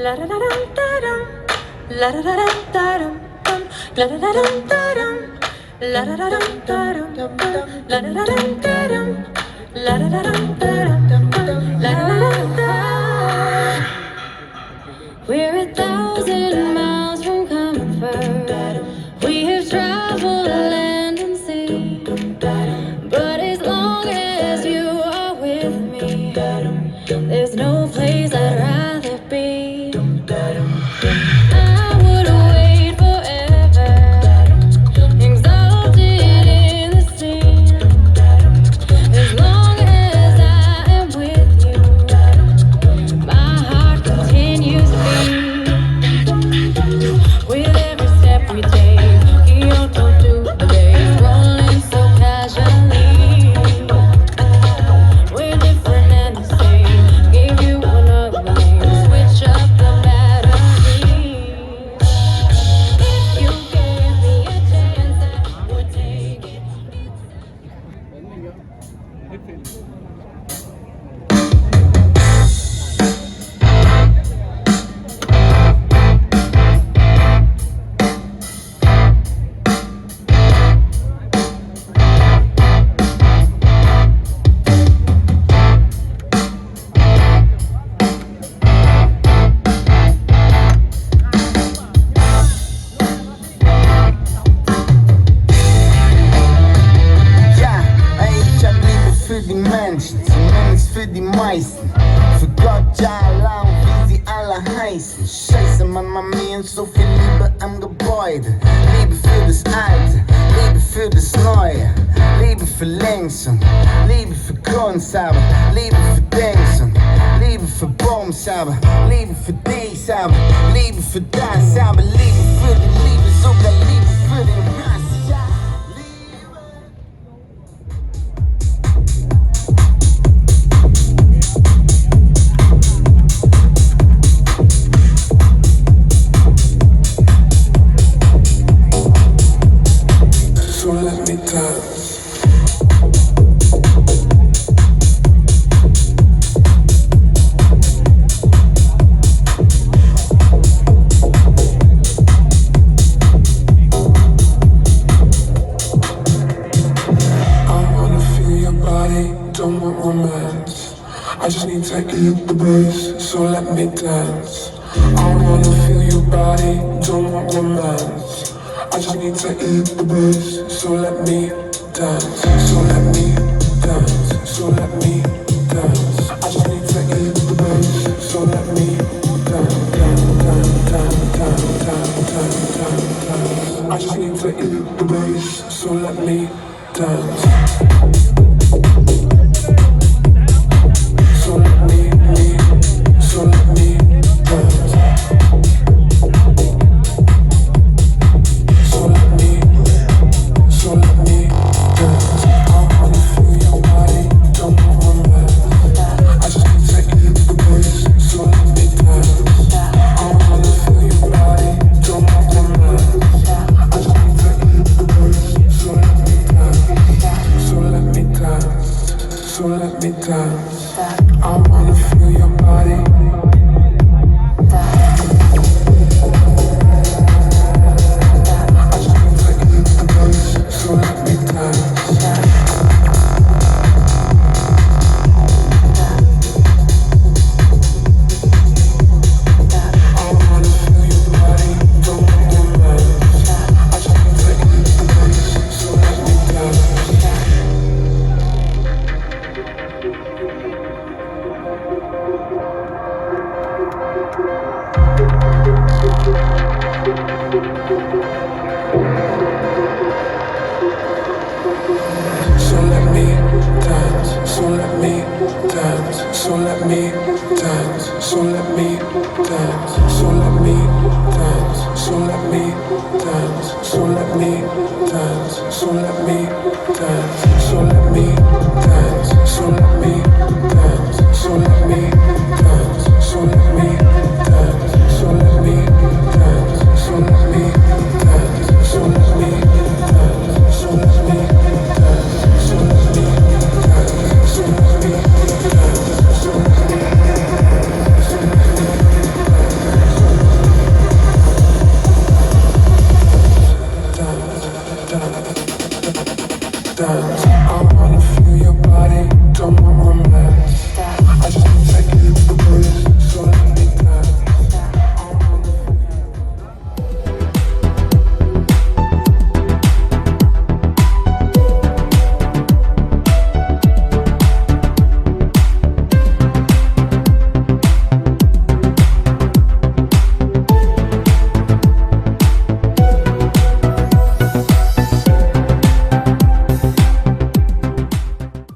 La da da dum da dum, la da da dum da dum dum, la da da dum da dum, la da da dum da dum dum, la da da dum da dum, la da da dum da dum dum, la da da dum da. We're 1,000 miles from comfort. We have traveled land and sea, but as long as you are with me, there's no place I'd rather be. I would wait forever, exalted in the sea. As long as I am with you, my heart continues to beat. With every step we take, Kyoto to the days, rolling so casually. We're different and the same. Gave you another name, switch up the battery. If you gave me a chance, I would take it. Ja, ey, ich hab Liebe für die Menschen, zumindest für die meisten. Für Gott, ja, Allah und wie sie alle heißen. Scheiße, Mama mir und so viel Liebe am Gebäude. Liebe für das Alte, Liebe für das Neue. Liebe für links und Liebe für Kunst, aber Liebe für Dings und Liebe für Bums, aber Liebe für dies, aber Liebe für das, aber Liebe für die Liebe, sogar Liebe für den Hass. Ja, Liebe. So let me dance. I wanna feel your body, don't want romance. I just need to eat the bass, so let me dance. I wanna feel your body, don't want romance. I just need to eat the bass, so let me dance. So let me dance, so let me dance. I just need to eat the bass, so let me dance, dance, dance, dance, dance, dance, dance, dance. I just need to eat the bass, so let me dance. So let me dance. So let me dance. I wanna feel your body, don't want romance. I just need to eat the bass, so let me dance. I wanna feel your body, don't want romance. I just need to eat the bass, so let me dance. So let me dance. So let me dance. I wanna feel your body. So let me dance. I wanna feel your body, don't want romance. I just need to eat the bass, so let me dance. So let me dance, so let me dance, so let me dance, so let me dance, so let me dance, so let me dance, so let me dance, so let me dance, so let me dance, so let me